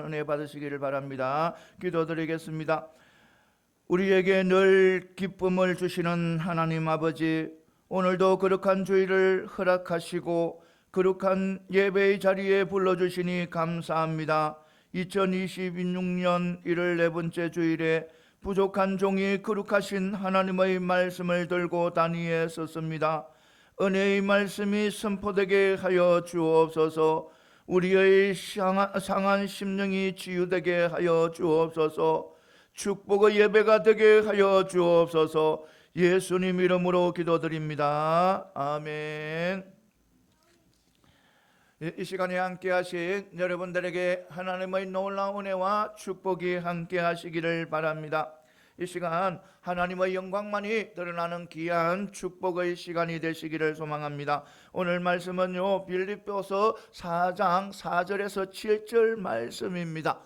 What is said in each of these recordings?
은혜 받으시기를 바랍니다. 기도드리겠습니다. 우리에게 늘 기쁨을 주시는 하나님 아버지, 오늘도 거룩한 주일을 허락하시고 거룩한 예배의 자리에 불러주시니 감사합니다. 2026년 1월 네 번째 주일에 부족한 종이 거룩하신 하나님의 말씀을 들고 단위에 섰습니다. 은혜의 말씀이 선포되게 하여 주옵소서. 우리의 상한 심령이 치유되게 하여 주옵소서. 축복의 예배가 되게 하여 주옵소서. 예수님 이름으로 기도드립니다. 아멘. 이 시간에 함께 하신 여러분들에게 하나님의 놀라운 은혜와 축복이 함께 하시기를 바랍니다. 이 시간 하나님의 영광만이 드러나는 귀한 축복의 시간이 되시기를 소망합니다. 오늘 말씀은요, 빌립보서 4장 4절에서 7절 말씀입니다.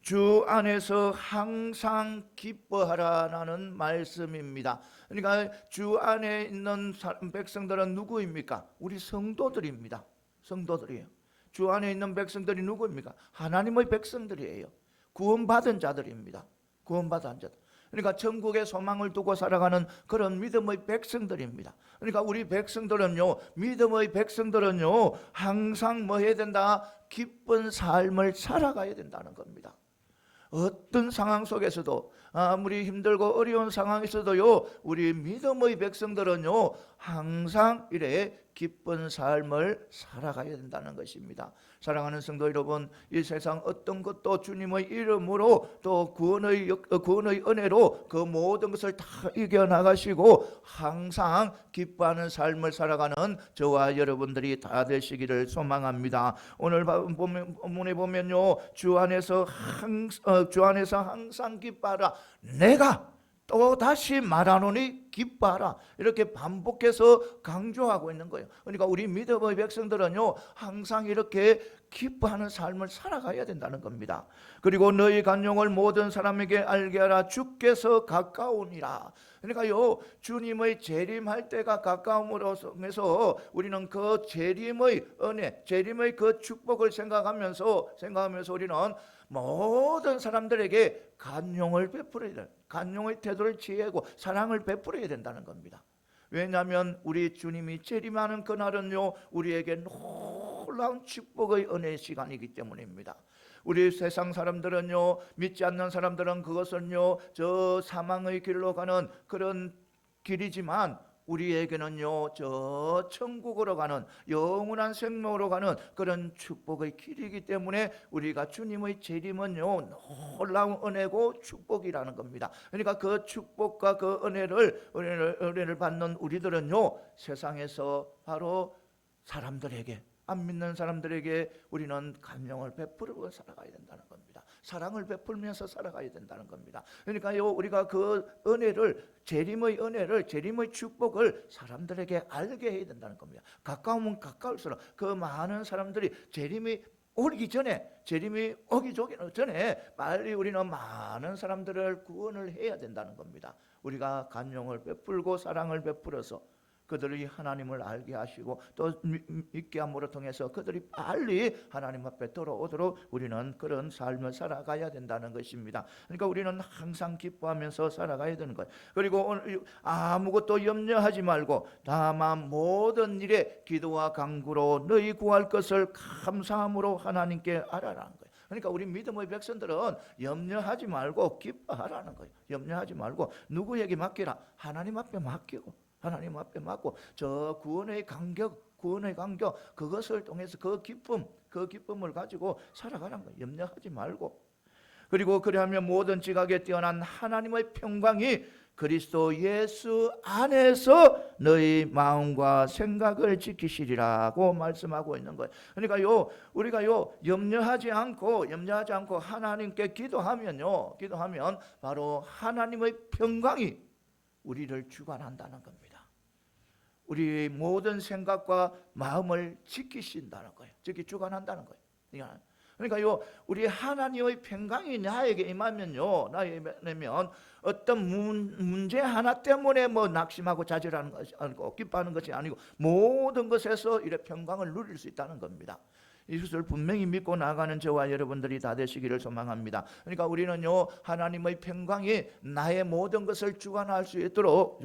주 안에서 항상 기뻐하라는 말씀입니다. 그러니까 주 안에 있는 백성들은 누구입니까? 우리 성도들입니다. 성도들이에요. 주 안에 있는 백성들이 누구입니까? 하나님의 백성들이에요. 구원받은 자들입니다. 구원받은 자들. 그러니까 천국의 소망을 두고 살아가는 그런 믿음의 백성들입니다. 그러니까 우리 백성들은요, 믿음의 백성들은요, 항상 뭐 해야 된다? 기쁜 삶을 살아가야 된다는 겁니다. 어떤 상황 속에서도, 아무리 힘들고 어려운 상황에서도요, 우리 믿음의 백성들은요, 항상 이래 기쁜 삶을 살아가야 된다는 것입니다. 사랑하는 성도 여러분, 이 세상 어떤 것도 주님의 이름으로 또 구원의 은혜로 그 모든 것을 다 이겨나가시고 항상 기뻐하는 삶을 살아가는 저와 여러분들이 다 되시기를 소망합니다. 오늘 본문에 보면요, 주 안에서 항상 기뻐하라. 내가 또 다시 말하노니 기뻐하라. 이렇게 반복해서 강조하고 있는 거예요. 그러니까 우리 믿음의 백성들은요, 항상 이렇게 기뻐하는 삶을 살아가야 된다는 겁니다. 그리고 너희 간용을 모든 사람에게 알게 하라. 주께서 가까우니라. 그러니까요, 주님의 재림할 때가 가까움으로 해서 우리는 그 재림의 은혜, 재림의 그 축복을 생각하면서 우리는 모든 사람들에게 간용을 베풀어야 돼. 간용의 태도를 취하고 사랑을 베풀어야 된다는 겁니다. 왜냐하면 우리 주님이 재림하는 그날은요, 우리에게 놀라운 축복의 은혜의 시간이기 때문입니다. 우리 세상 사람들은요, 믿지 않는 사람들은 그것은요, 저 사망의 길로 가는 그런 길이지만 우리에게는요, 저 천국으로 가는 영원한 생명으로 가는 그런 축복의 길이기 때문에 우리가 주님의 재림은요, 놀라운 은혜고 축복이라는 겁니다. 그러니까 그 축복과 그 은혜를 받는 우리들은요, 세상에서 바로 사람들에게, 안 믿는 사람들에게 우리는 간용을 베풀고 살아가야 된다는 겁니다. 사랑을 베풀면서 살아가야 된다는 겁니다. 그러니까요, 우리가 그 은혜를, 재림의 은혜를, 재림의 축복을 사람들에게 알게 해야 된다는 겁니다. 가까우면 가까울수록 그 많은 사람들이 재림이 오기 전에, 재림이 오기 전에 빨리 우리는 많은 사람들을 구원을 해야 된다는 겁니다. 우리가 간용을 베풀고 사랑을 베풀어서 그들이 하나님을 알게 하시고 또 믿게 함으로 통해서 그들이 빨리 하나님 앞에 돌아오도록 우리는 그런 삶을 살아가야 된다는 것입니다. 그러니까 우리는 항상 기뻐하면서 살아가야 되는 거예요. 그리고 아무것도 염려하지 말고 다만 모든 일에 기도와 간구로 너희 구할 것을 감사함으로 하나님께 아뢰라는 거예요. 그러니까 우리 믿음의 백성들은 염려하지 말고 기뻐하라는 거예요. 염려하지 말고 누구에게 맡기라? 하나님 앞에 맡기고, 하나님 앞에 맡고 저 구원의 간격 그것을 통해서 그 기쁨을 가지고 살아가는 거예요. 염려하지 말고. 그리고 그리하면 모든 지각에 뛰어난 하나님의 평강이 그리스도 예수 안에서 너희 마음과 생각을 지키시리라고 말씀하고 있는 거예요. 그러니까요, 우리가요, 염려하지 않고 하나님께 기도하면 바로 하나님의 평강이 우리를 주관한다는 겁니다. 우리의 모든 생각과 마음을 지키신다는 거예요. 주관한다는 거예요. 그러니까요, 우리 하나님의 평강이 나에게 임하면요, 어떤 문제 하나 때문에 뭐 낙심하고 좌절하는 것이 아니고 기뻐하는 것이 아니고 모든 것에서 이래 평강을 누릴 수 있다는 겁니다. 이것을 분명히 믿고 나아가는 저와 여러분들이 다 되시기를 소망합니다. 그러니까 우리는요, 하나님의 평강이 나의 모든 것을 주관할 수 있도록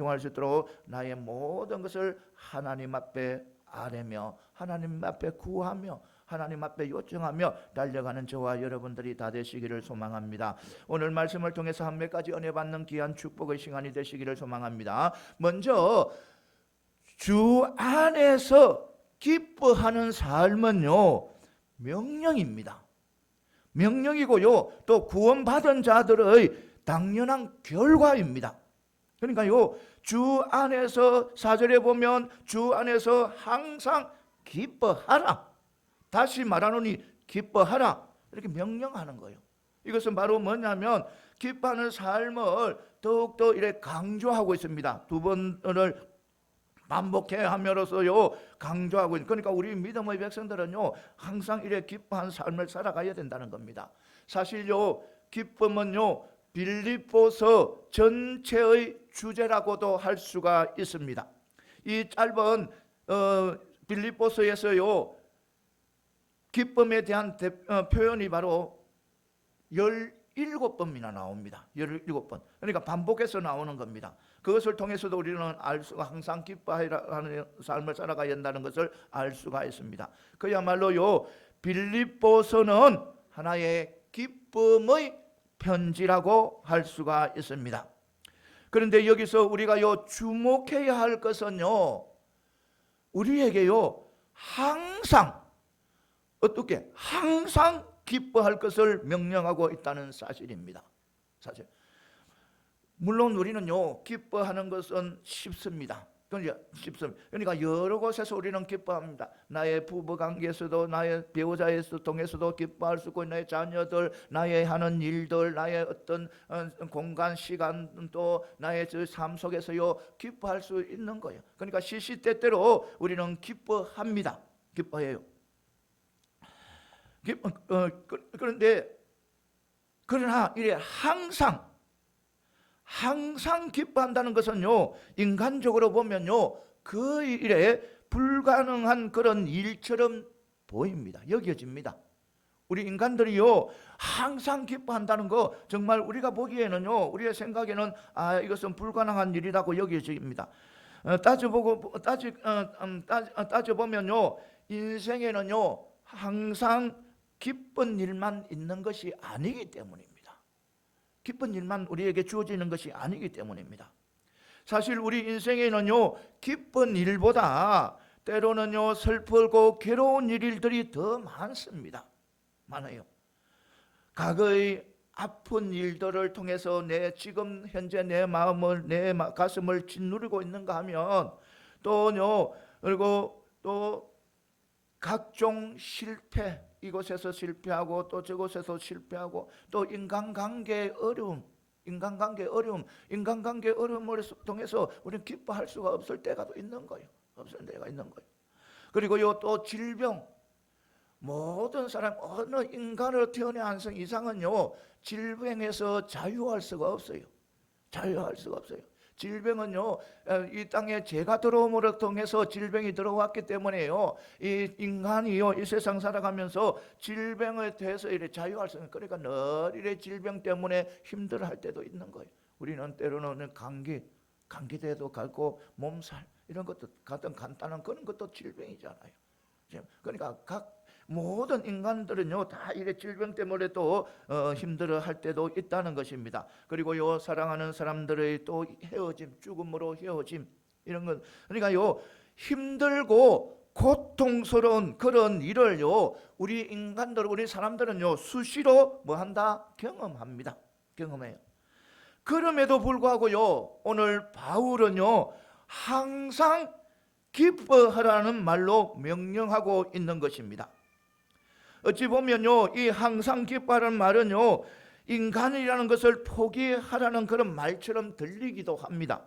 나의 모든 것을 하나님 앞에 아뢰며 하나님 앞에 구하며 하나님 앞에 요청하며 달려가는 저와 여러분들이 다 되시기를 소망합니다. 오늘 말씀을 통해서 한 몇 가지 은혜 받는 귀한 축복의 시간이 되시기를 소망합니다. 먼저 주 안에서 기뻐하는 삶은요, 명령입니다. 명령이고요, 또 구원받은 자들의 당연한 결과입니다. 그러니까요, 주 안에서 4절에 보면 주 안에서 항상 기뻐하라. 다시 말하노니 기뻐하라. 이렇게 명령하는 거예요. 이것은 바로 뭐냐면 기뻐하는 삶을 더욱더 이렇게 강조하고 있습니다. 두 번을 반복해야 함으로써요 강조하고 있는. 그러니까 우리 믿음의 백성들은요 항상 이렇게 기뻐한 삶을 살아가야 된다는 겁니다. 사실요 기쁨은요 빌립보서 전체의 주제라고도 할 수가 있습니다. 이 짧은 빌립보서에서요 기쁨에 대한 표현이 바로 17번이나 나옵니다. 17번. 그러니까 반복해서 나오는 겁니다. 그것을 통해서도 우리는 알 수가 항상 기뻐하는 삶을 살아가야 한다는 것을 알 수가 있습니다. 그야말로요 빌립보서는 하나의 기쁨의 편지라고 할 수가 있습니다. 그런데 여기서 우리가 주목해야 할 것은요 우리에게요 항상 어떻게 항상 기뻐할 것을 명령하고 있다는 사실입니다. 사실 물론 우리는요 기뻐하는 것은 쉽습니다. 그러니까 여러 곳에서 우리는 기뻐합니다. 나의 부부 관계에서도 나의 배우자에서 통해서도 기뻐할 수 있고 나의 자녀들, 나의 하는 일들, 나의 어떤 공간, 시간 또 나의 삶 속에서요 기뻐할 수 있는 거예요. 그러니까 시시때때로 우리는 기뻐합니다. 기뻐해요. 그러나 이래 항상 기뻐한다는 것은요 인간적으로 보면요 그 일에 불가능한 그런 일처럼 보입니다. 여겨집니다. 우리 인간들이요 항상 기뻐한다는 거 정말 우리가 보기에는요 우리의 생각에는 이것은 불가능한 일이라고 여겨집니다. 따져보면요 인생에는요 항상 기쁜 일만 있는 것이 아니기 때문입니다. 기쁜 일만 우리에게 주어지는 것이 아니기 때문입니다. 사실 우리 인생에는요 기쁜 일보다 때로는요 슬프고 괴로운 일들이 더 많아요. 과거의 아픈 일들을 통해서 지금 현재 내 마음을 내 가슴을 짓누르고 있는가 하면 그리고 또 각종 실패, 이곳에서 실패하고 또 저곳에서 실패하고 또 인간관계의 어려움을 통해서 우리는 기뻐할 수가 없을 때가 또 있는 거예요. 그리고요 또 질병, 모든 사람 어느 인간으로 태어난 이상은요 질병에서 자유할 수가 없어요. 질병은요 이 땅에 죄가 들어옴으로 통해서 질병이 들어왔기 때문에요 이 인간이요 이 세상 살아가면서 질병에 대해서 이래 자유할 수 없는. 그러니까 늘 이래 질병 때문에 힘들어할 때도 있는 거예요. 우리는 때로는 감기대도 갈고 몸살 이런 것도 같은 간단한 그런 것도 질병이잖아요. 그러니까 모든 인간들은요 다 이래 질병 때문에 또 힘들어할 때도 있다는 것입니다. 그리고요 사랑하는 사람들의 또 헤어짐, 죽음으로 헤어짐 이런 것. 그러니까요 힘들고 고통스러운 그런 일을요 우리 사람들은요 수시로 경험해요. 그럼에도 불구하고요 오늘 바울은요 항상 기뻐하라는 말로 명령하고 있는 것입니다. 어찌 보면요 이 항상 기뻐하라는 말은요 인간이라는 것을 포기하라는 그런 말처럼 들리기도 합니다.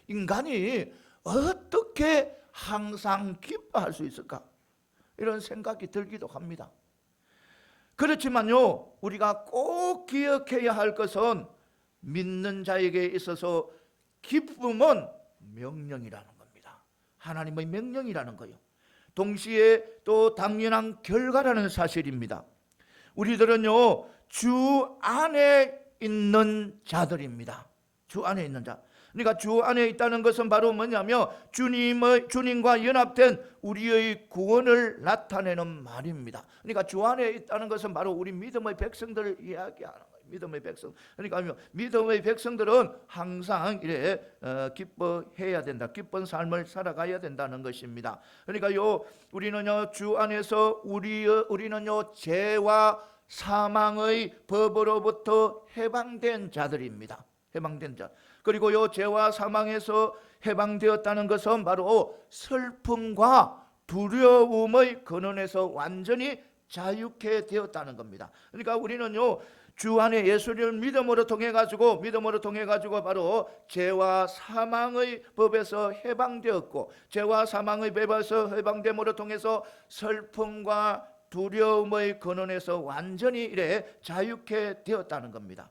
인간이 어떻게 항상 기뻐할 수 있을까 이런 생각이 들기도 합니다. 그렇지만요 우리가 꼭 기억해야 할 것은 믿는 자에게 있어서 기쁨은 명령이라는 겁니다. 하나님의 명령이라는 거예요. 동시에 또 당연한 결과라는 사실입니다. 우리들은요, 주 안에 있는 자들입니다. 주 안에 있는 자. 그러니까 주 안에 있다는 것은 바로 뭐냐면 주님과 연합된 우리의 구원을 나타내는 말입니다. 그러니까 주 안에 있다는 것은 바로 우리 믿음의 백성들을 이야기하는 거예요. 믿음의 백성. 그러니까 믿음의 백성들은 항상 이래 기뻐해야 된다. 기쁜 삶을 살아가야 된다는 것입니다. 그러니까요, 우리는요, 주 안에서 우리는요, 죄와 사망의 법으로부터 해방된 자들입니다. 해방된 자. 그리고요, 죄와 사망에서 해방되었다는 것은 바로 슬픔과 두려움의 근원에서 완전히 자유케 되었다는 겁니다. 그러니까 우리는요, 주 안에 예수를 믿음으로 통해 가지고 바로 죄와 사망의 법에서 해방되었고, 죄와 사망의 법에서 해방됨으로 통해서 슬픔과 두려움의 근원에서 완전히 이래 자유케 되었다는 겁니다.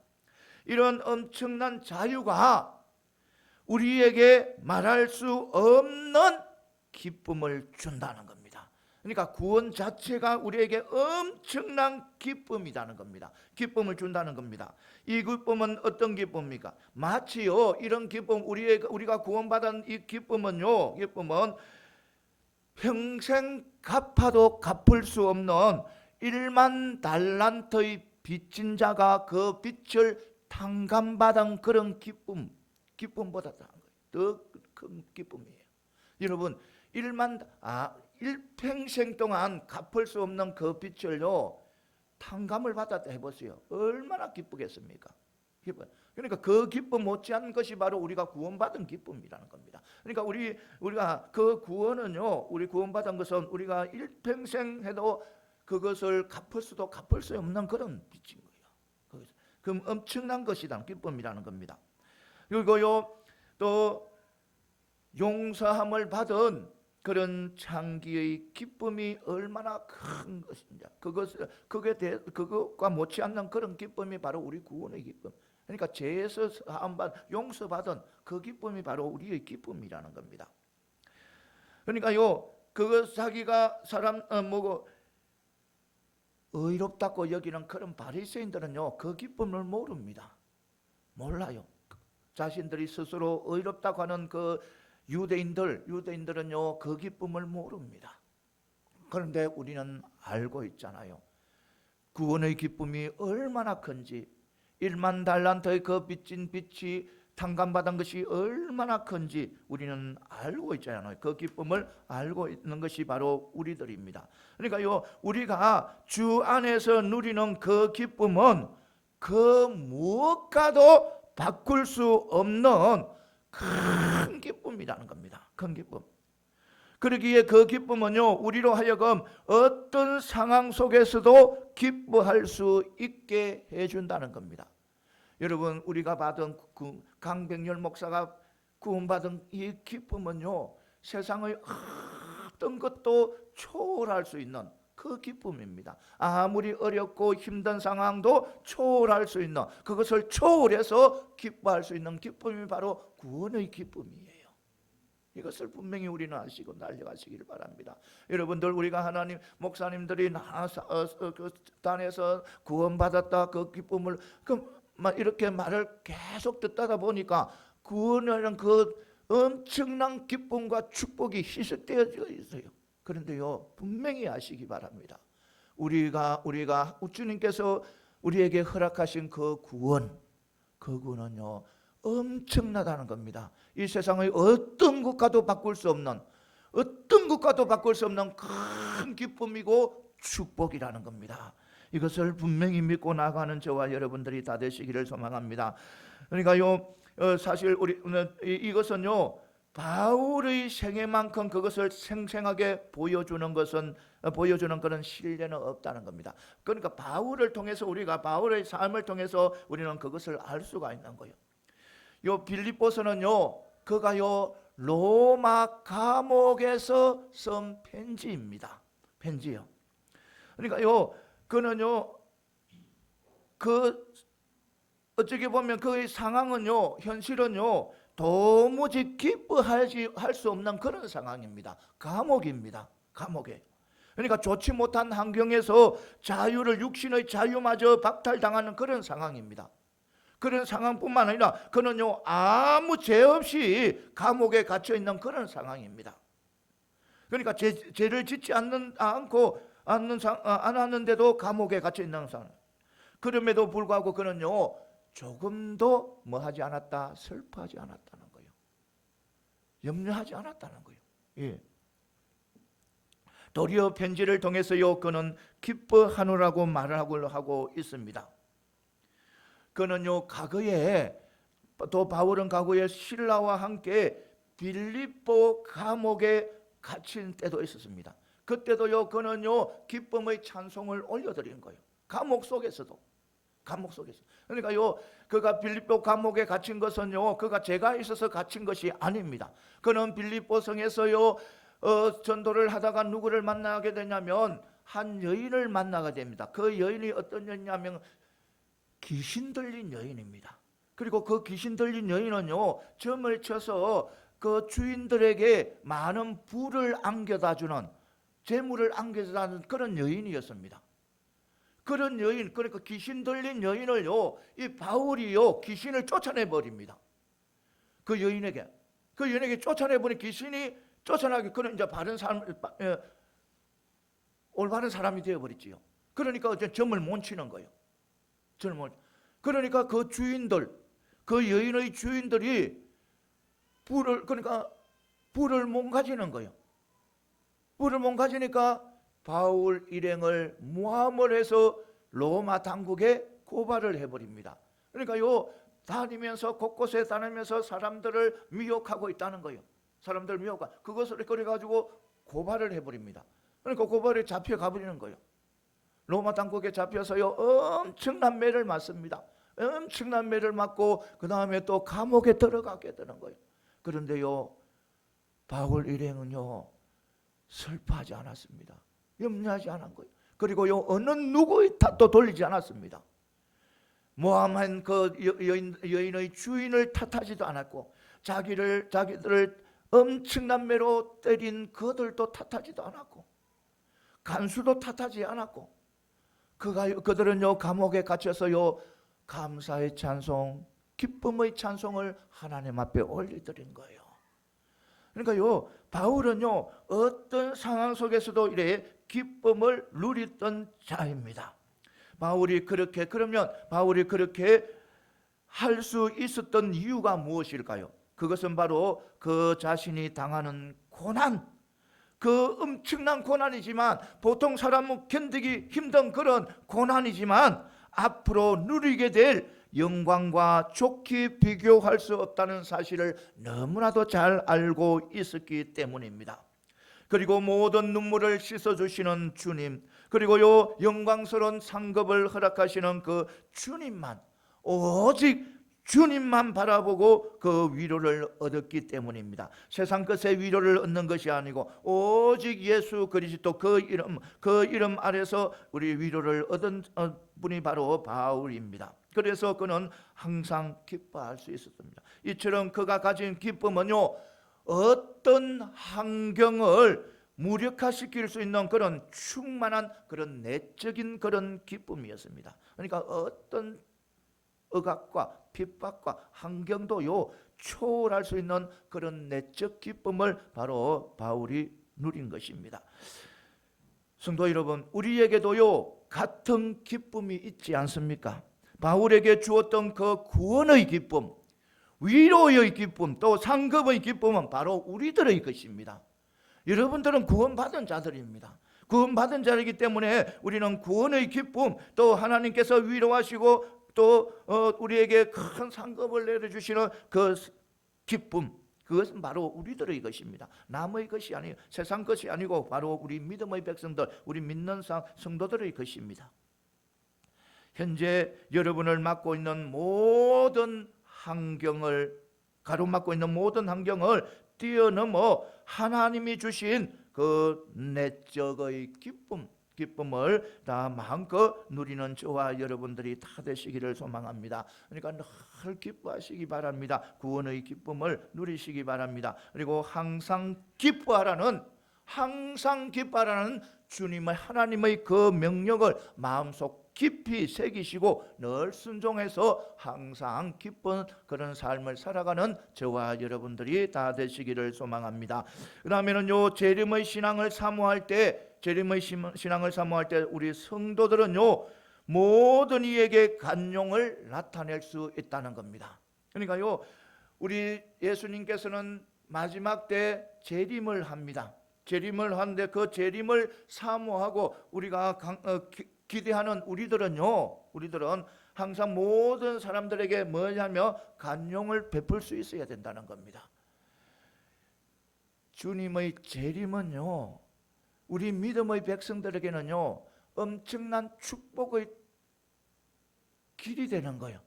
이런 엄청난 자유가 우리에게 말할 수 없는 기쁨을 준다는 겁니다. 그러니까 구원 자체가 우리에게 엄청난 기쁨이라는 겁니다. 기쁨을 준다는 겁니다. 이 기쁨은 어떤 기쁨입니까? 마치요, 이런 기쁨, 우리가 구원받은 이 기쁨은 평생 갚아도 갚을 수 없는 1만 달란트의 빚진 자가 그 빚을 탕감받은 그런 기쁨보다 더 큰 기쁨이에요. 여러분, 일평생 동안 갚을 수 없는 그 빚을요, 탕감을 받았다 해보세요. 얼마나 기쁘겠습니까? 그러니까 그 기쁨 못지않은 것이 바로 우리가 구원받은 기쁨이라는 겁니다. 그러니까 우리가 그 구원은요, 우리 구원받은 것은 우리가 일평생 해도 그것을 갚을 수도 갚을 수 없는 그런 빚인 거예요. 그 엄청난 것이다, 기쁨이라는 겁니다. 그리고요, 또 용서함을 받은 그런 장기의 기쁨이 얼마나 큰 것인지, 그것과 못지않는 그런 기쁨이 바로 우리 구원의 기쁨. 그러니까 죄에서 용서받은 그 기쁨이 바로 우리의 기쁨이라는 겁니다. 그러니까요, 자기가 의롭다고 여기는 그런 바리새인들은요, 그 기쁨을 모릅니다. 몰라요. 자신들이 스스로 의롭다고 하는 그 유대인들은요, 그 기쁨을 모릅니다. 그런데 우리는 알고 있잖아요. 구원의 기쁨이 얼마나 큰지, 1만 달란트의 그 빚진 빚이 탕감받은 것이 얼마나 큰지 우리는 알고 있잖아요. 그 기쁨을 알고 있는 것이 바로 우리들입니다. 그러니까요, 우리가 주 안에서 누리는 그 기쁨은 그 무엇과도 바꿀 수 없는 큰 기쁨이라는 겁니다. 큰 기쁨. 그러기에 그 기쁨은요, 우리로 하여금 어떤 상황 속에서도 기뻐할 수 있게 해준다는 겁니다. 여러분, 우리가 받은 강백열 목사가 구원받은 이 기쁨은요, 세상의 어떤 것도 초월할 수 있는 그 기쁨입니다. 아무리 어렵고 힘든 상황도 초월할 수 있는, 그것을 초월해서 기뻐할 수 있는 기쁨이 바로 구원의 기쁨이에요. 이것을 분명히 우리는 아시고 날려가시기를 바랍니다. 여러분들, 우리가 하나님 목사님들이 그 단에서 구원받았다 그 기쁨을 이렇게 말을 계속 듣다 보니까 구원이라는 그 엄청난 기쁨과 축복이 희석되어져 있어요. 그런데요, 분명히 아시기 바랍니다. 우리가 주님께서 우리에게 허락하신 그 구원은요, 엄청나다는 겁니다. 이 세상의 어떤 것과도 바꿀 수 없는 큰 기쁨이고 축복이라는 겁니다. 이것을 분명히 믿고 나가는 저와 여러분들이 다 되시기를 소망합니다. 그러니까요, 사실 이것은요, 바울의 생애만큼 그것을 생생하게 보여주는 그런 신뢰는 없다는 겁니다. 그러니까 바울을 통해서 바울의 삶을 통해서 우리는 그것을 알 수가 있는 거예요. 요 빌립보서는요, 그가요 로마 감옥에서 쓴 편지입니다. 편지요. 그러니까요, 그는요, 어떻게 보면 그의 상황은요, 현실은요, 도무지 기뻐할 수 없는 그런 상황입니다. 감옥입니다. 감옥에. 그러니까 좋지 못한 환경에서 자유를, 육신의 자유마저 박탈당하는 그런 상황입니다. 그런 상황뿐만 아니라 그는요 아무 죄 없이 감옥에 갇혀 있는 그런 상황입니다. 그러니까 죄를 짓지 않았는데도 감옥에 갇혀 있는 상황. 그럼에도 불구하고 그는요 조금도 뭐 하지 않았다, 슬퍼하지 않았다는 거예요. 염려하지 않았다는 거예요. 예. 도리어 편지를 통해서요 그는 기뻐하노라고 말을 하고 있습니다. 그는요 과거에 또 바울은 과거에 실라와 함께 빌립보 감옥에 갇힌 때도 있었습니다. 그때도요 그는요 기쁨의 찬송을 올려드린 거예요. 감옥 속에서도. 그러니까요 그가 빌립보 감옥에 갇힌 것은요 그가 죄가 있어서 갇힌 것이 아닙니다. 그는 빌립보 성에서요 전도를 하다가 누구를 만나게 되냐면 한 여인을 만나게 됩니다. 그 여인이 어떤 여인이냐면 귀신 들린 여인입니다. 그리고 그 귀신 들린 여인은요 점을 쳐서 그 주인들에게 많은 부를 안겨다 주는, 재물을 안겨다 주는 그런 여인이었습니다. 그런 여인, 그러니까 귀신 들린 여인을요 이 바울이요 귀신을 쫓아내 버립니다. 그 여인에게 쫓아내 버린 귀신이 쫓아나게, 그는 이제 바른 사람, 올바른 사람이 되어 버렸지요. 그러니까 이제 점을 못 치는 거예요. 그러니까 그 주인들, 그 여인의 주인들이 불을 못 가지는 거예요. 불을 못 가지니까 바울 일행을 모함을 해서 로마 당국에 고발을 해버립니다. 그러니까 다니면서 곳곳에 다니면서 사람들을 미혹하고 있다는 거예요. 사람들 미혹하고 그것을 그래가지고 고발을 해버립니다. 그러니까 고발에 잡혀가 버리는 거예요. 로마 당국에 잡혀서요 엄청난 매를 맞습니다. 엄청난 매를 맞고 그 다음에 또 감옥에 들어가게 되는 거예요. 그런데요 바울 일행은요 슬퍼하지 않았습니다. 염려하지 않은 거예요. 그리고요 어느 누구의 탓도 돌리지 않았습니다. 모함한 그 여인의 주인을 탓하지도 않았고 자기들을 엄청난 매로 때린 그들도 탓하지도 않았고 간수도 탓하지 않았고 그들은요 감옥에 갇혀서요 감사의 찬송, 기쁨의 찬송을 하나님 앞에 올려드린 거예요. 그러니까요 바울은요 어떤 상황 속에서도 이래 기쁨을 누리던 자입니다. 그러면 바울이 그렇게 할 수 있었던 이유가 무엇일까요? 그것은 바로 그 자신이 당하는 고난, 그 엄청난 고난이지만, 보통 사람은 견디기 힘든 그런 고난이지만 앞으로 누리게 될 영광과 좋게 비교할 수 없다는 사실을 너무나도 잘 알고 있었기 때문입니다. 그리고 모든 눈물을 씻어주시는 주님, 그리고요 영광스러운 상급을 허락하시는 그 주님만, 오직 주님만 바라보고 그 위로를 얻었기 때문입니다. 세상 것의 위로를 얻는 것이 아니고 오직 예수 그리스도 그 이름 아래서 우리 위로를 얻은 분이 바로 바울입니다. 그래서 그는 항상 기뻐할 수 있었습니다. 이처럼 그가 가진 기쁨은요 어떤 환경을 무력화시킬 수 있는 그런 충만한 그런 내적인 그런 기쁨이었습니다. 그러니까 어떤 억압과 핍박과 환경도요 초월할 수 있는 그런 내적 기쁨을 바로 바울이 누린 것입니다. 성도 여러분, 우리에게도요 같은 기쁨이 있지 않습니까? 바울에게 주었던 그 구원의 기쁨, 위로의 기쁨, 또 상급의 기쁨은 바로 우리들의 것입니다. 여러분들은 구원받은 자들입니다. 구원받은 자이기 때문에 우리는 구원의 기쁨, 또 하나님께서 위로하시고 또 우리에게 큰 상급을 내려주시는 그 기쁨, 그것은 바로 우리들의 것입니다. 남의 것이 아니에요. 세상 것이 아니고 바로 우리 믿음의 백성들, 우리 믿는 성도들의 것입니다. 현재 여러분을 맡고 있는 모든 환경을, 가로막고 있는 모든 환경을 뛰어넘어 하나님이 주신 그 내적의 기쁨을 다 마음껏 누리는 저와 여러분들이 다 되시기를 소망합니다. 그러니까 늘 기뻐하시기 바랍니다. 구원의 기쁨을 누리시기 바랍니다. 그리고 항상 기뻐하라는 항상 기뻐하라는 주님의 하나님의 그 명령을 마음속 깊이 새기시고 늘 순종해서 항상 기쁜 그런 삶을 살아가는 저와 여러분들이 다 되시기를 소망합니다. 그 다음에는요, 재림의 신앙을 사모할 때 우리 성도들은요, 모든 이에게 간용을 나타낼 수 있다는 겁니다. 그러니까요, 우리 예수님께서는 마지막 때 재림을 합니다. 재림을 하는데 그 재림을 사모하고 우리가 기대하는 우리들은 항상 모든 사람들에게 뭐냐면 간용을 베풀 수 있어야 된다는 겁니다. 주님의 재림은요, 우리 믿음의 백성들에게는요, 엄청난 축복의 길이 되는 거예요.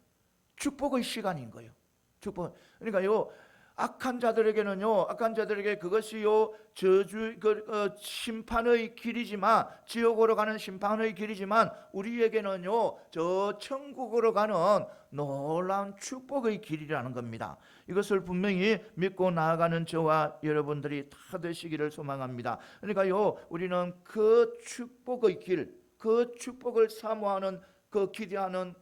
축복의 시간인 거예요. 축복. 그러니까요, 악한 자들에게 그것이요 저주 심판의 길이지만, 지옥으로 가는 심판의 길이지만, 우리에게는요 저 천국으로 가는 놀라운 축복의 길이라는 겁니다. 이것을 분명히 믿고 나아가는 저와 여러분들이 다 되시기를 소망합니다. 그러니까요, 우리는 그 축복의 길, 그 축복을 사모하는, 그 기대하는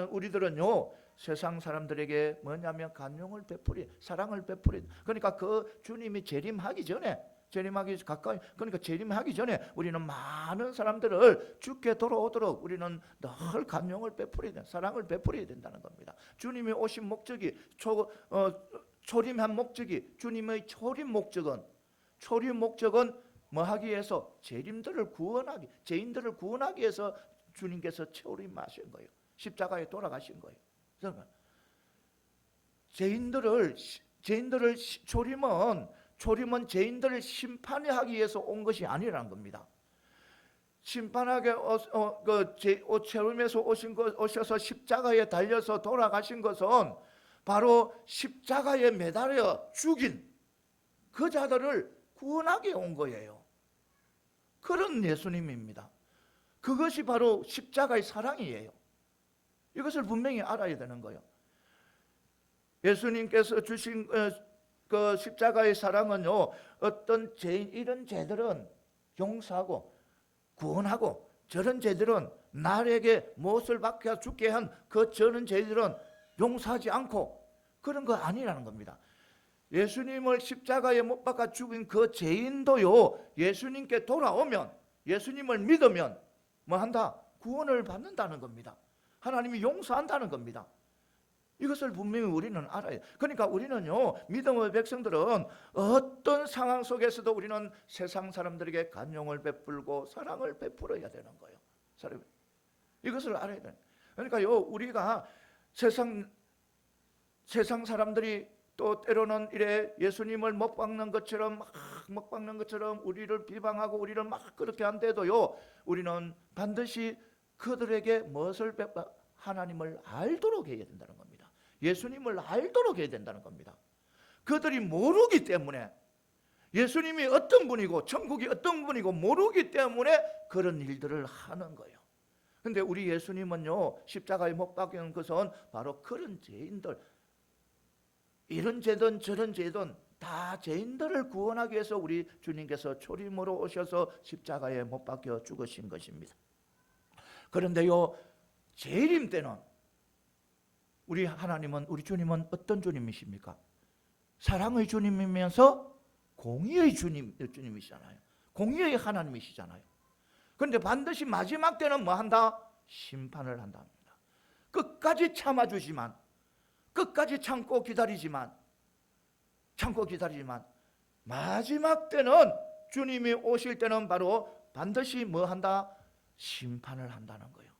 우리들은요, 세상 사람들에게 뭐냐면 간용을 베풀이, 사랑을 베풀이. 그러니까 그 주님이 재림하기 가까이, 그러니까 재림하기 전에 우리는 많은 사람들을 주께 돌아오도록 우리는 늘 간용을 베풀어야, 사랑을 베풀어야 된다는 겁니다. 주님이 오신 목적이, 초림한 목적이, 주님의 초림 목적은 뭐 하기 위해서? 죄인들을 구원하기 위해서 주님께서 초림하신 거예요. 십자가에 돌아가신 거예요. 죄인들을 초림은 죄인들을 심판하기 위해서 온 것이 아니라는 겁니다. 심판하게 초림에서 오셔서 십자가에 달려서 돌아가신 것은 바로 십자가에 매달려 죽인 그 자들을 구원하게 온 거예요. 그런 예수님입니다. 그것이 바로 십자가의 사랑이에요. 이것을 분명히 알아야 되는 거예요. 예수님께서 주신 그 십자가의 사랑은요, 어떤 이런 죄들은 용서하고 구원하고, 저런 죄들은 나에게 무엇을 받게 죽게 한 저런 죄들은 용서하지 않고, 그런 거 아니라는 겁니다. 예수님을 십자가에 못 박아 죽인 그 죄인도요, 예수님께 돌아오면, 예수님을 믿으면 뭐 한다? 구원을 받는다는 겁니다. 하나님이 용서한다는 겁니다. 이것을 분명히 우리는 알아요. 그러니까 우리는요, 믿음의 백성들은 어떤 상황 속에서도 우리는 세상 사람들에게 간용을 베풀고 사랑을 베풀어야 되는 거예요. 이것을 알아야 돼요. 그러니까요, 우리가 세상 사람들이 또 때로는 이래 예수님을 못 박는 것처럼 우리를 비방하고 우리를 막 그렇게 한데도요, 우리는 반드시 그들에게 무엇을 하나님을 알도록 해야 된다는 겁니다. 예수님을 알도록 해야 된다는 겁니다. 그들이 모르기 때문에, 예수님이 어떤 분이고 천국이 어떤 분이고 모르기 때문에 그런 일들을 하는 거예요. 그런데 우리 예수님은요, 십자가에 못 박힌 것은 바로 그런 죄인들, 이런 죄든 저런 죄든 다 죄인들을 구원하기 위해서 우리 주님께서 초림으로 오셔서 십자가에 못 박혀 죽으신 것입니다. 그런데요, 재림 때는 우리 하나님은, 우리 주님은 어떤 주님이십니까? 사랑의 주님이면서 공의의 주님이시잖아요. 공의의 하나님이시잖아요. 그런데 반드시 마지막 때는 뭐 한다? 심판을 한답니다. 끝까지 참아주지만, 끝까지 참고 기다리지만 마지막 때는, 주님이 오실 때는 바로 반드시 뭐 한다? 심판을 한다는 거예요.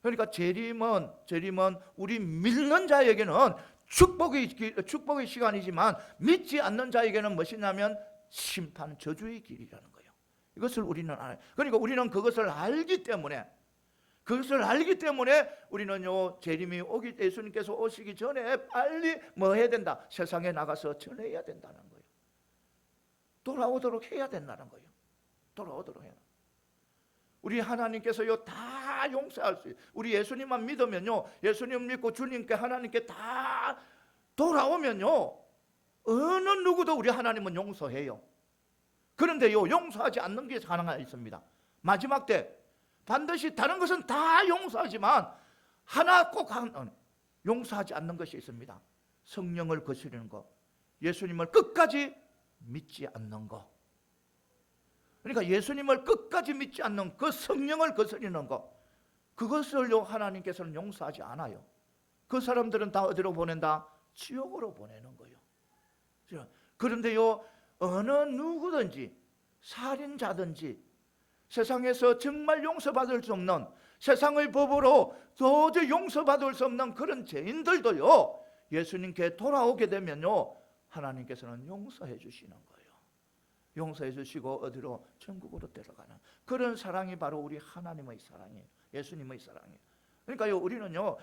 그러니까 재림은 우리 믿는 자에게는 축복의 시간이지만, 믿지 않는 자에게는 무엇이냐면 심판, 저주의 길이라는 거예요. 이것을 우리는 알아요. 그러니까 우리는 그것을 알기 때문에 우리는요, 재림이 예수님께서 오시기 전에 빨리 뭐 해야 된다? 세상에 나가서 전해야 된다는 거예요. 돌아오도록 해야 된다는 거예요. 돌아오도록 해야. 우리 하나님께서요 다 용서할 수 있어요. 우리 예수님만 믿으면요, 예수님 믿고 주님께, 하나님께 다 돌아오면요, 어느 누구도 우리 하나님은 용서해요. 그런데요, 용서하지 않는 게 하나가 있습니다. 마지막 때 반드시 다른 것은 다 용서하지만 하나 꼭 용서하지 않는 것이 있습니다. 성령을 거스르는 것, 예수님을 끝까지 믿지 않는 것. 그러니까 예수님을 끝까지 믿지 않는 그 성령을 거스르는 것, 그것을요 하나님께서는 용서하지 않아요. 그 사람들은 다 어디로 보낸다? 지옥으로 보내는 거예요. 그런데요, 어느 누구든지 살인자든지 세상에서 정말 용서받을 수 없는, 세상의 법으로 도저히 용서받을 수 없는 그런 죄인들도요, 예수님께 돌아오게 되면요 하나님께서는 용서해 주시는 거예요. 용서해 주시고 어디로? 천국으로 데려가는 그런 사랑이 바로 우리 하나님의 사랑이에요. 예수님의 사랑이에요. 그러니까요, 우리는요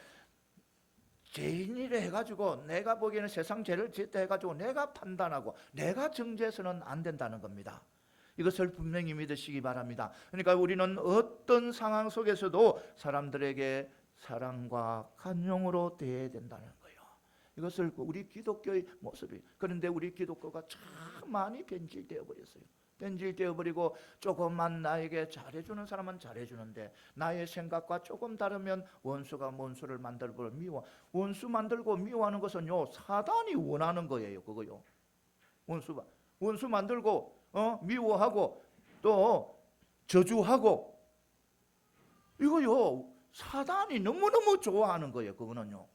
죄인이라 해가지고 내가 보기에는 세상 죄를 짓다 해가지고 내가 판단하고 내가 정죄해서는 안 된다는 겁니다. 이것을 분명히 믿으시기 바랍니다. 그러니까 우리는 어떤 상황 속에서도 사람들에게 사랑과 간용으로 대해야 된다는 거예요. 이것을 우리 기독교의 모습이. 그런데 우리 기독교가 참 많이 변질되어 버렸어요. 변질되어 버리고 조금만 나에게 잘해주는 사람은 잘해주는데 나의 생각과 조금 다르면 원수가 원수를 만들고 미워. 원수 만들고 미워하는 것은요 사단이 원하는 거예요. 그거요. 원수 만들고 미워하고 또 저주하고 이거요 사단이 너무너무 좋아하는 거예요. 그거는요.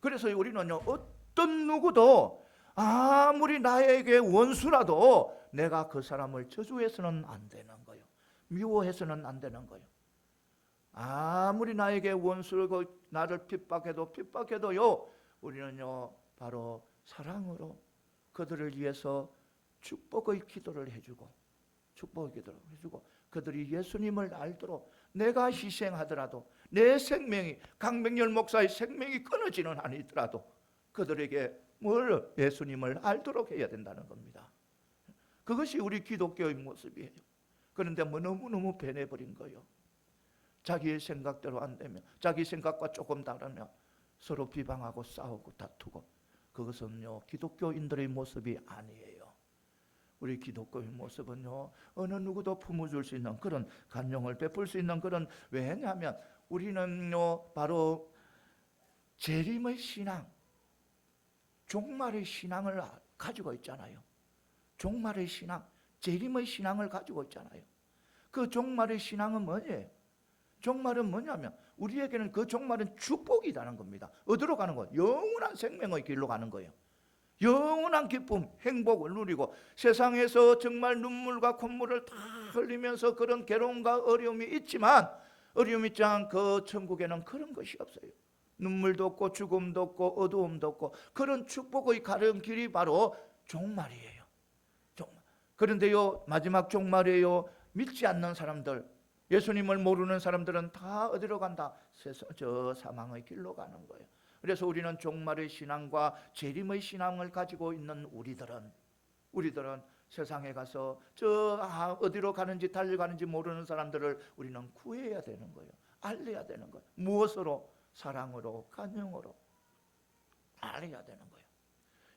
그래서 우리는요 어떤 누구도 아무리 나에게 원수라도 내가 그 사람을 저주해서는 안 되는 거예요. 미워해서는 안 되는 거예요. 아무리 나에게 원수고 나를 핍박해도요 우리는요 바로 사랑으로 그들을 위해서 축복의 기도를 해주고 그들이 예수님을 알도록 내가 희생하더라도 내 생명이 강백열 목사의 생명이 끊어지는 한이 있더라도 그들에게 뭘 예수님을 알도록 해야 된다는 겁니다. 그것이 우리 기독교의 모습이에요. 그런데 너무너무 변해버린 거예요. 자기의 생각대로 안 되면, 자기 생각과 조금 다르면 서로 비방하고 싸우고 다투고, 그것은요 기독교인들의 모습이 아니에요. 우리 기독교의 모습은요 어느 누구도 품어줄 수 있는 그런 간용을 베풀 수 있는 그런, 왜냐하면 우리는요 바로 재림의 신앙, 종말의 신앙을 가지고 있잖아요. 종말의 신앙, 재림의 신앙을 가지고 있잖아요. 그 종말의 신앙은 뭐예요? 종말은 뭐냐면 우리에게는 그 종말은 축복이라는 겁니다. 어디로 가는 거예요? 영원한 생명의 길로 가는 거예요. 영원한 기쁨, 행복을 누리고 세상에서 정말 눈물과 콧물을 다 흘리면서 그런 괴로움과 어려움이 있지만 그 천국에는 그런 것이 없어요. 눈물도 없고 죽음도 없고 어두움도 없고 그런 축복의 가는 길이 바로 종말이에요. 그런데요 마지막 종말이에요. 믿지 않는 사람들, 예수님을 모르는 사람들은 다 어디로 간다? 저 사망의 길로 가는 거예요. 그래서 우리는 종말의 신앙과 재림의 신앙을 가지고 있는 우리들은 세상에 가서 어디로 가는지 달려가는지 모르는 사람들을 우리는 구해야 되는 거예요. 알려야 되는 거예요. 무엇으로? 사랑으로, 간용으로 알려야 되는 거예요.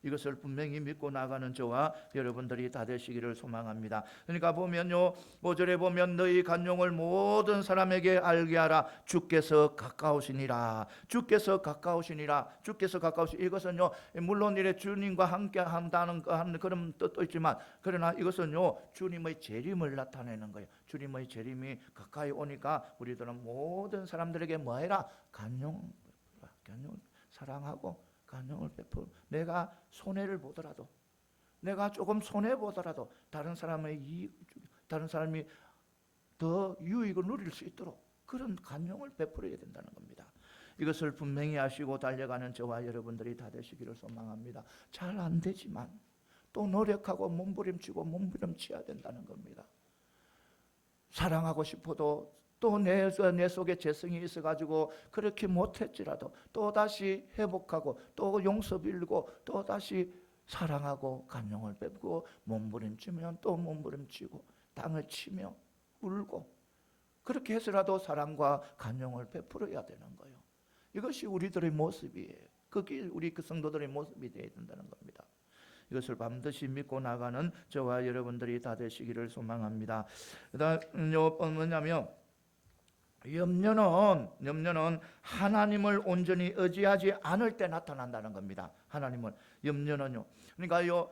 이것을 분명히 믿고 나가는 저와 여러분들이 다 되시기를 소망합니다. 그러니까 보면요 5절에 보면 너희 간용을 모든 사람에게 알게 하라. 주께서 가까우시니라. 이것은요 물론 이래 주님과 함께 한다는 그런 뜻도 있지만, 그러나 이것은요 주님의 재림을 나타내는 거예요. 주님의 재림이 가까이 오니까 우리들은 모든 사람들에게 뭐해라? 간용 사랑하고 간용을 베풀. 내가 손해를 보더라도, 내가 조금 손해 보더라도 다른 사람이 더 유익을 누릴 수 있도록 그런 간용을 베풀어야 된다는 겁니다. 이것을 분명히 아시고 달려가는 저와 여러분들이 다 되시기를 소망합니다. 잘 안 되지만 또 노력하고 몸부림쳐야 된다는 겁니다. 사랑하고 싶어도 또 내 속에 재성이 있어가지고 그렇게 못했지라도 또 다시 회복하고 또 용서 빌고 또 다시 사랑하고 간용을 베푸고 몸부림치면 또 몸부림치고 땅을 치며 울고 그렇게 해서라도 사랑과 간용을 베풀어야 되는 거예요. 이것이 우리들의 모습이에요. 그게 우리 성도들의 모습이 되어야 된다는 겁니다. 이것을 반드시 믿고 나가는 저와 여러분들이 다 되시기를 소망합니다. 그다음요 뭐냐면 염려는 하나님을 온전히 의지하지 않을 때 나타난다는 겁니다. 하나님은 염려는요. 그러니까요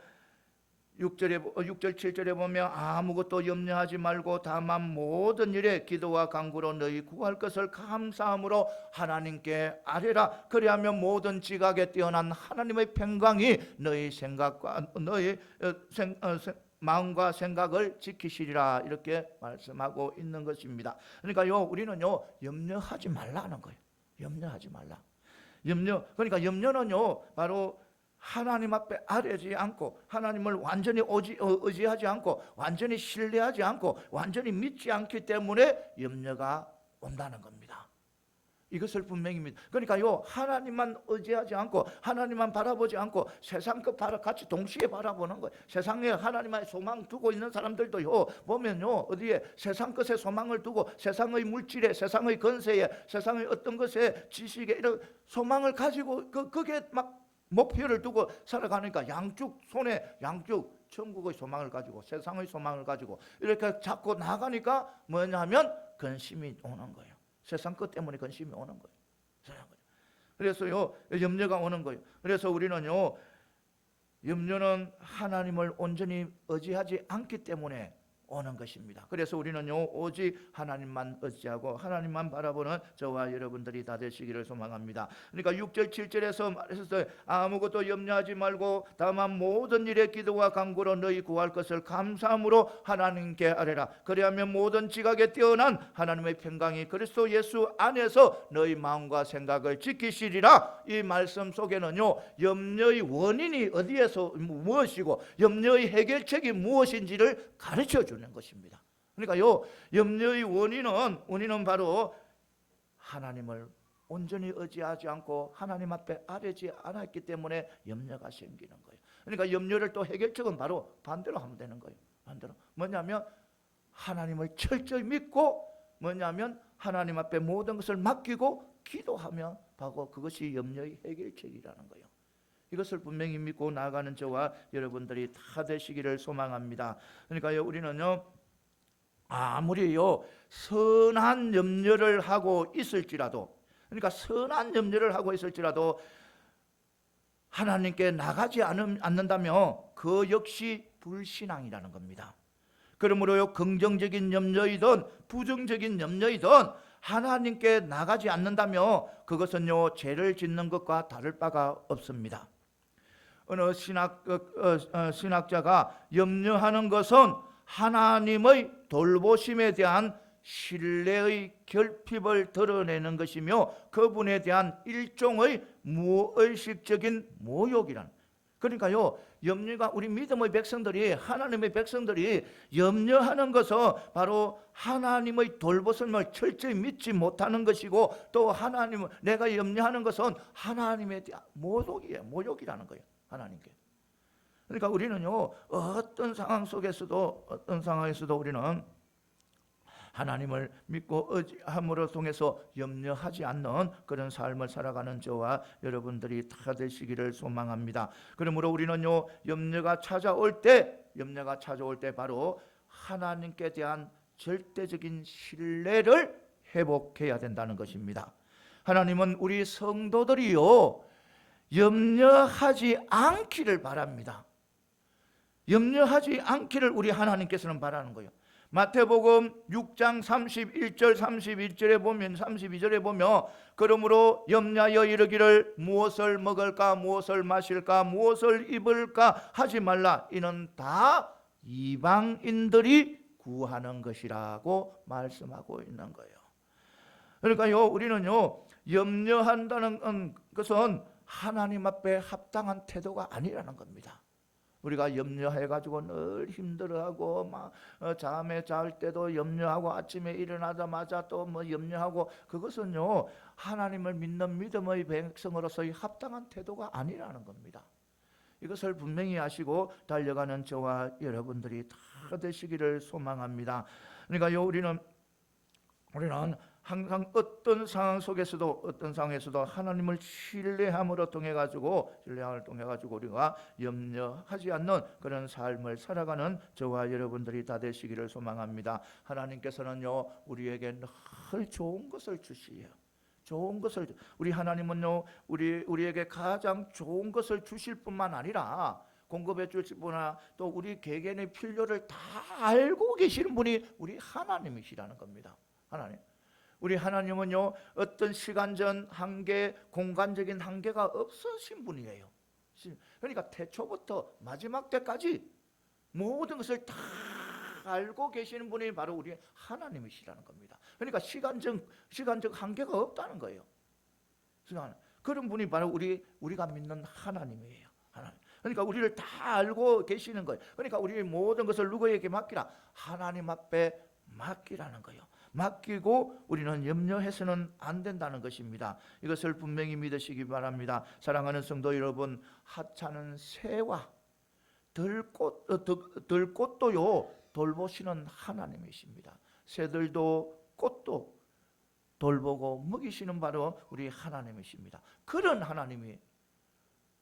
6절 7절에 보면 아무것도 염려하지 말고 다만 모든 일에 기도와 간구로 너희 구할 것을 감사함으로 하나님께 아뢰라. 그리하면 모든 지각에 뛰어난 하나님의 평강이 너희 생각과 너희 마음과 생각을 지키시리라. 이렇게 말씀하고 있는 것입니다. 그러니까요 우리는요 염려하지 말라는 거예요. 염려하지 말라. 그러니까 염려는요 바로 하나님 앞에 아뢰지 않고 하나님을 완전히 의지하지 않고 완전히 신뢰하지 않고 완전히 믿지 않기 때문에 염려가 온다는 겁니다. 이것을 분명히 믿. 그러니까요 하나님만 의지하지 않고 하나님만 바라보지 않고 세상 것 같이 동시에 바라보는 거예요. 세상에 하나님의 소망 두고 있는 사람들도요 보면요 어디에 세상 것에 소망을 두고 세상의 물질에 세상의 건세에 세상의 어떤 것에 지식에 이런 소망을 가지고 그게 막 목표를 두고 살아가니까 양쪽 천국의 소망을 가지고 세상의 소망을 가지고 이렇게 자꾸 나가니까 뭐냐면 근심이 오는 거예요. 세상 것 때문에 근심이 오는 거예요. 그래서요 염려가 오는 거예요. 그래서 우리는요 염려는 하나님을 온전히 의지하지 않기 때문에 오는 것입니다. 그래서 우리는요 오직 하나님만 의지하고 하나님만 바라보는 저와 여러분들이 다 되시기를 소망합니다. 그러니까 6절 7절에서 말했어요. 아무것도 염려하지 말고 다만 모든 일에 기도와 간구로 너희 구할 것을 감사함으로 하나님께 아뢰라. 그리하면 모든 지각에 뛰어난 하나님의 평강이 그리스도 예수 안에서 너희 마음과 생각을 지키시리라. 이 말씀 속에는요 염려의 원인이 어디에서 무엇이고 염려의 해결책이 무엇인지를 가르쳐 주는 것입니다. 그러니까요 염려의 원인은 바로 하나님을 온전히 의지하지 않고 하나님 앞에 아뢰지 않았기 때문에 염려가 생기는 거예요. 그러니까 염려를 또 해결책은 바로 반대로 하면 되는 거예요. 반대로 뭐냐면 하나님을 철저히 믿고 뭐냐면 하나님 앞에 모든 것을 맡기고 기도하면 바로 그것이 염려의 해결책이라는 거예요. 이것을 분명히 믿고 나아가는 저와 여러분들이 다 되시기를 소망합니다. 그러니까요 우리는요 아무리요 선한 염려를 하고 있을지라도 그러니까 선한 염려를 하고 있을지라도 하나님께 나가지 않는다면 그 역시 불신앙이라는 겁니다. 그러므로요 긍정적인 염려이든 부정적인 염려이든 하나님께 나가지 않는다면 그것은요 죄를 짓는 것과 다를 바가 없습니다. 어느 신학자가 염려하는 것은 하나님의 돌보심에 대한 신뢰의 결핍을 드러내는 것이며 그분에 대한 일종의 무의식적인 모욕이라는. 그러니까요 염려가 우리 믿음의 백성들이 하나님의 백성들이 염려하는 것은 바로 하나님의 돌보심을 철저히 믿지 못하는 것이고 또 하나님을 내가 염려하는 것은 하나님에 대한 모욕이라는 거예요. 하나님께. 그러니까 우리는요 어떤 상황에서도 우리는 하나님을 믿고 의지함으로 통해서 염려하지 않는 그런 삶을 살아가는 저와 여러분들이 다 되시기를 소망합니다. 그러므로 우리는요 염려가 찾아올 때 바로 하나님께 대한 절대적인 신뢰를 회복해야 된다는 것입니다. 하나님은 우리 성도들이요 염려하지 않기를 바랍니다. 염려하지 않기를 우리 하나님께서는 바라는 거예요. 마태복음 6장 31절 32절에 보면 그러므로 염려하여 이르기를 무엇을 먹을까 무엇을 마실까 무엇을 입을까 하지 말라. 이는 다 이방인들이 구하는 것이라고 말씀하고 있는 거예요. 그러니까요 우리는요 염려한다는 것은 하나님 앞에 합당한 태도가 아니라는 겁니다. 우리가 염려해가지고 늘 힘들어하고 막 잠에 잘 때도 염려하고 아침에 일어나자마자 또 뭐 염려하고 그것은요 하나님을 믿는 믿음의 백성으로서의 합당한 태도가 아니라는 겁니다. 이것을 분명히 아시고 달려가는 저와 여러분들이 다 되시기를 소망합니다. 그러니까요 우리는 항상 어떤 상황에서도 하나님을 신뢰함을 통해 가지고 우리가 염려하지 않는 그런 삶을 살아가는 저와 여러분들이 다 되시기를 소망합니다. 하나님께서는요 우리에게 늘 좋은 것을 주시요. 좋은 것을 우리 하나님은요 우리에게 가장 좋은 것을 주실 뿐만 아니라 공급해 주실 분이나 또 우리 개개인의 필요를 다 알고 계시는 분이 우리 하나님이시라는 겁니다. 하나님. 우리 하나님은요 어떤 시간적 한계, 공간적인 한계가 없으신 분이에요. 그러니까 태초부터 마지막 때까지 모든 것을 다 알고 계시는 분이 바로 우리 하나님이시라는 겁니다. 그러니까 시간적 한계가 없다는 거예요. 그런 분이 바로 우리가 믿는 하나님이에요. 하나님. 그러니까 우리를 다 알고 계시는 거예요. 그러니까 우리의 모든 것을 누구에게 맡기라? 하나님 앞에 맡기라는 거예요. 맡기고 우리는 염려해서는 안 된다는 것입니다. 이것을 분명히 믿으시기 바랍니다. 사랑하는 성도 여러분, 하찮은 새와 들꽃도요 돌보시는 하나님이십니다. 새들도 꽃도 돌보고 먹이시는 바로 우리 하나님이십니다. 그런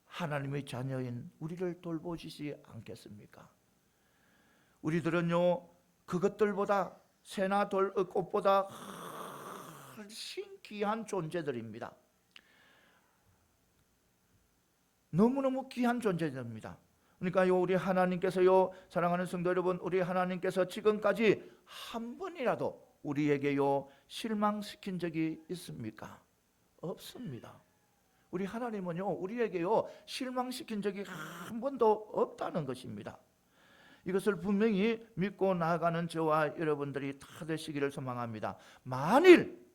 하나님의 자녀인 우리를 돌보시지 않겠습니까? 우리들은요 그것들보다 새나 꽃보다 훨씬 귀한 존재들입니다. 너무너무 귀한 존재들입니다. 그러니까요 우리 하나님께서요 사랑하는 성도 여러분, 우리 하나님께서 지금까지 한 번이라도 우리에게요 실망시킨 적이 있습니까? 없습니다. 우리 하나님은요 우리에게요 실망시킨 적이 한 번도 없다는 것입니다. 이것을 분명히 믿고 나아가는 저와 여러분들이 다 되시기를 소망합니다. 만일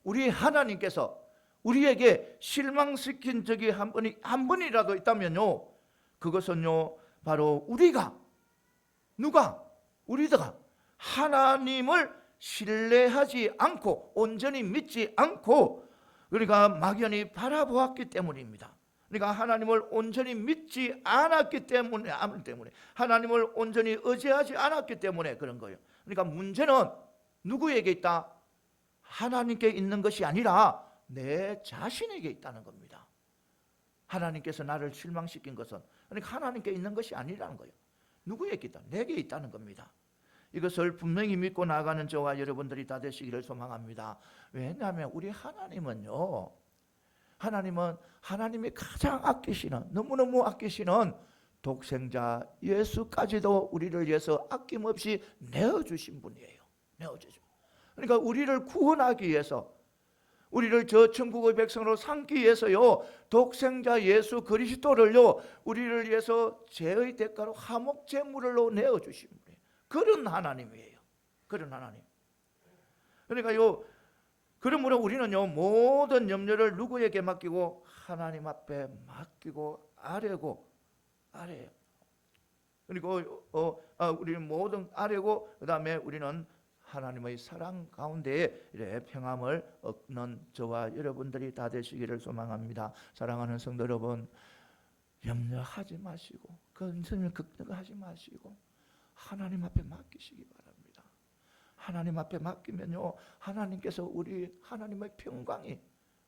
우리 하나님께서 우리에게 실망시킨 적이 한 번이라도 있다면요 그것은요 바로 우리가 하나님을 신뢰하지 않고 온전히 믿지 않고 우리가 막연히 바라보았기 때문입니다. 그러니까 하나님을 온전히 믿지 않았기 때문에 하나님을 온전히 의지하지 않았기 때문에 그런 거예요. 그러니까 문제는 누구에게 있다? 하나님께 있는 것이 아니라 내 자신에게 있다는 겁니다. 하나님께서 나를 실망시킨 것은 그러니까 하나님께 있는 것이 아니라는 거예요. 누구에게 있다? 내게 있다는 겁니다. 이것을 분명히 믿고 나아가는 저와 여러분들이 다 되시기를 소망합니다. 왜냐하면 우리 하나님이 가장 아끼시는, 너무너무 아끼시는 독생자 예수까지도 우리를 위해서 아낌없이 내어주신 분이에요. 그러니까 우리를 구원하기 위해서, 우리를 저 천국의 백성으로 삼기 위해서요 독생자 예수 그리스도를요 우리를 위해서 죄의 대가로 화목 제물로 내어주신 분이에요. 그런 하나님이에요. 그런 하나님. 그러니까요 그러므로 우리는요 모든 염려를 누구에게 맡기고? 하나님 앞에 맡기고 아뢰요. 그리고 우리는 모든 아뢰고 그 다음에 우리는 하나님의 사랑 가운데에 이렇게 평안을 얻는 저와 여러분들이 다 되시기를 소망합니다. 사랑하는 성도 여러분, 염려하지 마시고 걱정하지 마시고 하나님 앞에 맡기시기 바랍니다. 하나님 앞에 맡기면요 하나님께서 하나님의 평강이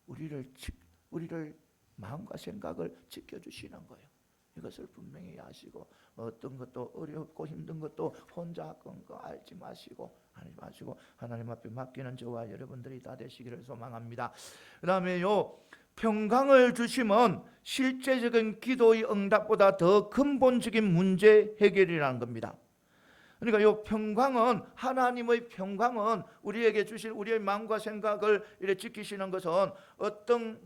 우리를 마음과 생각을 지켜주시는 거예요. 이것을 분명히 아시고 어떤 것도 어렵고 힘든 것도 혼자 하는 거 알지 마시고 하나님 앞에 맡기는 저와 여러분들이 다 되시기를 소망합니다. 그 다음에요 평강을 주시면 실제적인 기도의 응답보다 더 근본적인 문제 해결이라는 겁니다. 그러니까 이 평강은, 하나님의 평강은 우리에게 주신 우리의 마음과 생각을 이렇게 지키시는 것은 어떤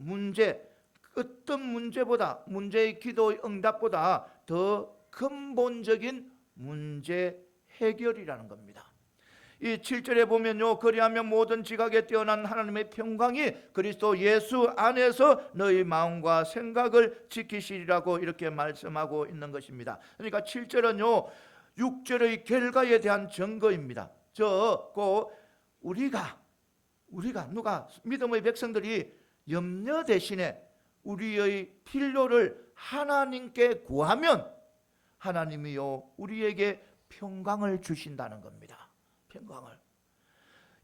문제보다, 문제의 기도의 응답보다 더 근본적인 문제 해결이라는 겁니다. 이 7절에 보면요 그리하면 모든 지각에 뛰어난 하나님의 평강이 그리스도 예수 안에서 너희 마음과 생각을 지키시리라고 이렇게 말씀하고 있는 것입니다. 그러니까 7절은요 6절의 결과에 대한 증거입니다. 우리가 믿음의 백성들이 염려 대신에 우리의 필요를 하나님께 구하면 하나님이요 우리에게 평강을 주신다는 겁니다. 평강을.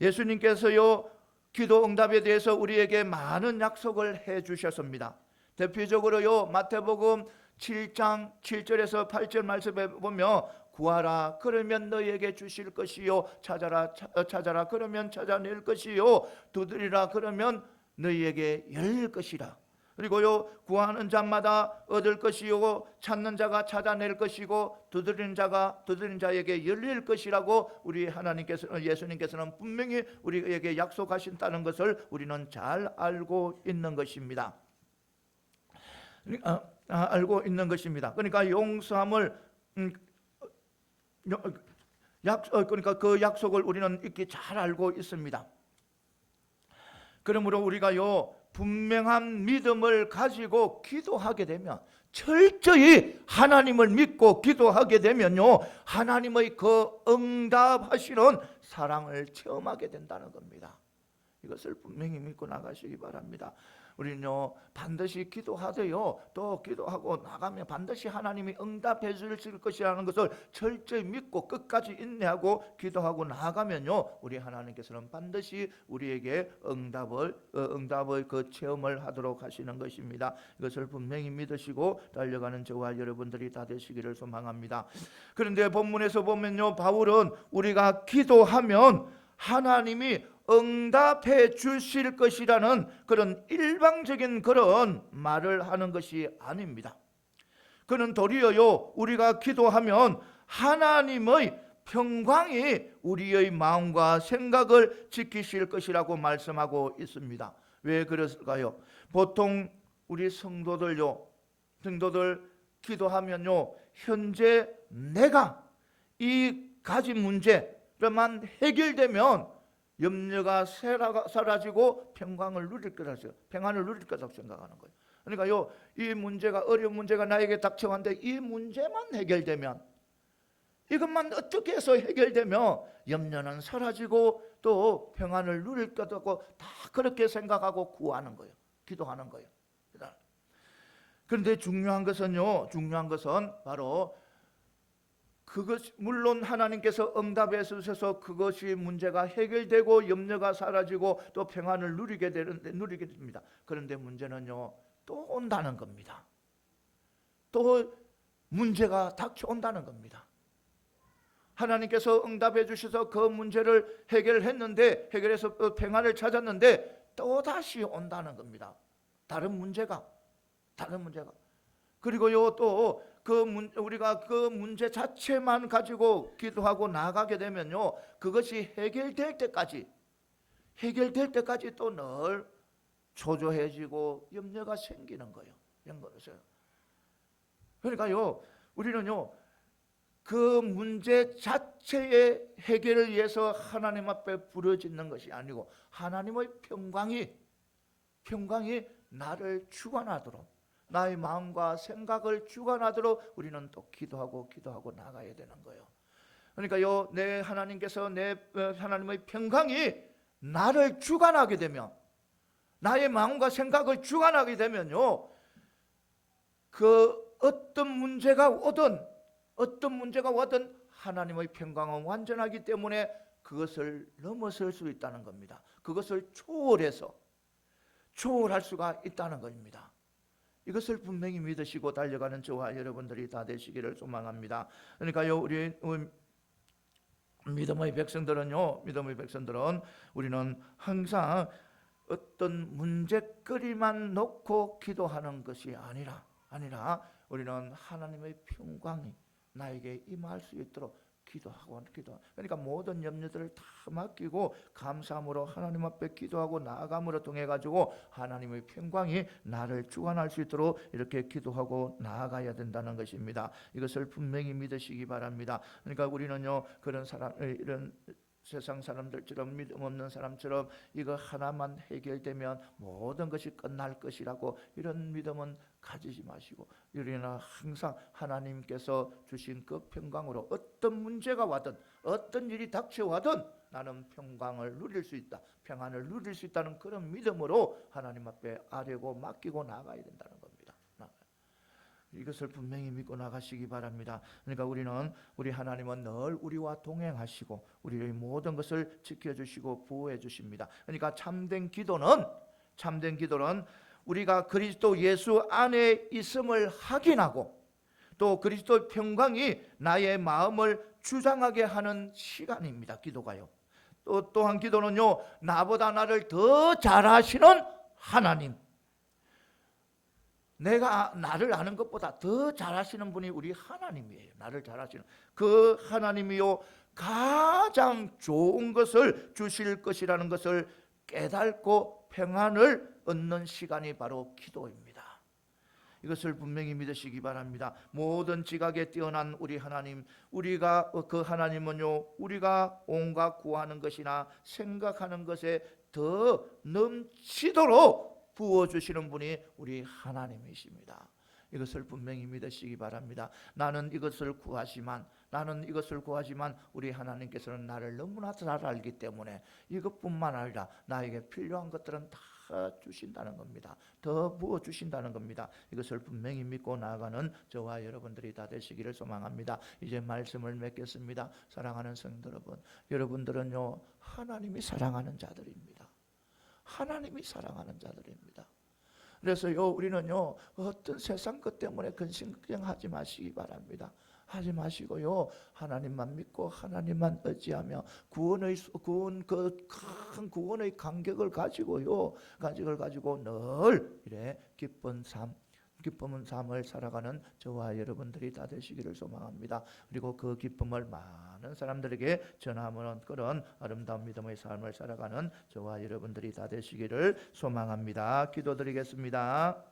예수님께서요 기도 응답에 대해서 우리에게 많은 약속을 해 주셨습니다. 대표적으로요 마태복음 7장 7절에서 8절 말씀에 보면 구하라 그러면 너희에게 주실 것이요 찾아라 그러면 찾아낼 것이요 두드리라 그러면 너희에게 열릴 것이라. 그리고요 구하는 자마다 얻을 것이요 찾는 자가 찾아낼 것이고 두드리는 자에게 열릴 것이라고 우리 하나님께서는 예수님께서는 분명히 우리에게 약속하신다는 것을 우리는 잘 알고 있는 것입니다. 알고 있는 것입니다. 그러니까 용서함을 그러니까 그 약속을 우리는 이렇게 잘 알고 있습니다. 그러므로 우리가요 분명한 믿음을 가지고 기도하게 되면, 철저히 하나님을 믿고 기도하게 되면요 하나님의 그 응답하시는 사랑을 체험하게 된다는 겁니다. 이것을 분명히 믿고 나가시기 바랍니다. 우리는요 반드시 기도하되요 또 기도하고 나가면 반드시 하나님이 응답해 주실 것이라는 것을 철저히 믿고 끝까지 인내하고 기도하고 나가면요 우리 하나님께서는 반드시 우리에게 응답의 그 체험을 하도록 하시는 것입니다. 이것을 분명히 믿으시고 달려가는 저와 여러분들이 다 되시기를 소망합니다. 그런데 본문에서 보면요 바울은 우리가 기도하면 하나님이 응답해 주실 것이라는 그런 일방적인 그런 말을 하는 것이 아닙니다. 그는 도리어요 우리가 기도하면 하나님의 평강이 우리의 마음과 생각을 지키실 것이라고 말씀하고 있습니다. 왜 그럴까요? 보통 우리 성도들 기도하면요 현재 내가 이 가진 문제만 해결되면 염려가 사라지고 평안을 누릴 거라고 생각하는 거예요. 그러니까요 이 문제가 어려운 문제가 나에게 닥쳐왔는데 이 문제만 해결되면, 이것만 어떻게 해서 해결되면 염려는 사라지고 또 평안을 누릴 거라고 다 그렇게 생각하고 구하는 거예요. 기도하는 거예요. 그런데 중요한 것은 바로 그것, 물론 하나님께서 응답해 주셔서 그것이 문제가 해결되고 염려가 사라지고 또 평안을 누리게 됩니다. 그런데 문제는요 또 온다는 겁니다. 또 문제가 닥쳐온다는 겁니다. 하나님께서 응답해 주셔서 그 문제를 해결해서 평안을 찾았는데 또 다시 온다는 겁니다. 다른 문제가. 그리고요 또 우리가 그 문제 자체만 가지고 기도하고 나가게 되면요 그것이 해결될 때까지 또 늘 초조해지고 염려가 생기는 거예요. 그러니까요 우리는요 그 문제 자체의 해결을 위해서 하나님 앞에 부르짖는 것이 아니고 하나님의 평강이 나를 주관하도록, 나의 마음과 생각을 주관하도록 우리는 또 기도하고 나가야 되는 거예요. 그러니까요 하나님의 평강이 나를 주관하게 되면, 나의 마음과 생각을 주관하게 되면요 그 어떤 문제가 오든 하나님의 평강은 완전하기 때문에 그것을 넘어설 수 있다는 겁니다. 그것을 초월할 수가 있다는 겁니다. 이것을 분명히 믿으시고 달려가는 저와 여러분들이 다 되시기를 소망합니다. 그러니까요 우리 믿음의 백성들은 우리는 항상 어떤 문제거리만 놓고 기도하는 것이 아니라 우리는 하나님의 평강이 나에게 임할 수 있도록 기도하고. 그러니까 모든 염려들을 다 맡기고 감사함으로 하나님 앞에 기도하고 나아감으로 통해 가지고 하나님의 평강이 나를 주관할 수 있도록 이렇게 기도하고 나아가야 된다는 것입니다. 이것을 분명히 믿으시기 바랍니다. 그러니까 우리는요 이런 세상 사람들처럼 믿음 없는 사람처럼 이거 하나만 해결되면 모든 것이 끝날 것이라고 이런 믿음은 가지지 마시고, 우리는 항상 하나님께서 주신 그 평강으로 어떤 문제가 와든 어떤 일이 닥쳐와든 나는 평강을 누릴 수 있다, 평안을 누릴 수 있다는 그런 믿음으로 하나님 앞에 아뢰고 맡기고 나가야 된다는 겁니다. 이것을 분명히 믿고 나가시기 바랍니다. 그러니까 우리 하나님은 늘 우리와 동행하시고 우리의 모든 것을 지켜주시고 보호해 주십니다. 그러니까 참된 기도는 우리가 그리스도 예수 안에 있음을 확인하고 또 그리스도의 평강이 나의 마음을 주장하게 하는 시간입니다. 기도가요. 또한 기도는요, 나보다 나를 더 잘 아시는 하나님, 내가 나를 아는 것보다 더 잘 아시는 분이 우리 하나님이에요. 나를 잘 아시는 그 하나님이요, 가장 좋은 것을 주실 것이라는 것을 깨닫고 평안을 얻는 시간이 바로 기도입니다. 이것을 분명히 믿으시기 바랍니다. 모든 지각에 뛰어난 우리 하나님, 우리가 그 하나님은요, 우리가 온갖 구하는 것이나 생각하는 것에 더 넘치도록 부어주시는 분이 우리 하나님이십니다. 이것을 분명히 믿으시기 바랍니다. 나는 이것을 구하지만 우리 하나님께서는 나를 너무나 잘 알기 때문에 이것뿐만 아니라 나에게 필요한 것들은 다 주신다는 겁니다. 더 부어 주신다는 겁니다. 이것을 분명히 믿고 나아가는 저와 여러분들이 다 되시기를 소망합니다. 이제 말씀을 맺겠습니다. 사랑하는 성도 여러분, 여러분들은요, 하나님이 사랑하는 자들입니다. 하나님이 사랑하는 자들입니다. 그래서요, 우리는요, 어떤 세상 것 때문에 근심걱정하지 마시기 바랍니다. 하지 마시고요, 하나님만 믿고 하나님만 의지하며 큰 구원의 간격을 가지고 늘 이래 기쁜 삶을 살아가는 저와 여러분들이 다 되시기를 소망합니다. 그리고 그 기쁨을 많은 사람들에게 전하는 그런 아름다운 믿음의 삶을 살아가는 저와 여러분들이 다 되시기를 소망합니다. 기도드리겠습니다.